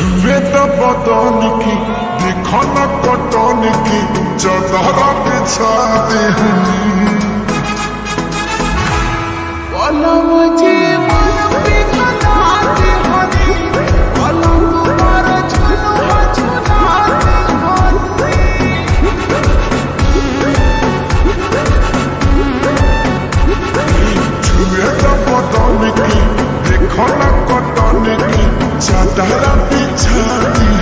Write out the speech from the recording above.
छुए तो बदन की देखो न कटन की चदर बिछा दे छुए तो बदन की देखो न कटन की चदर बिछा दी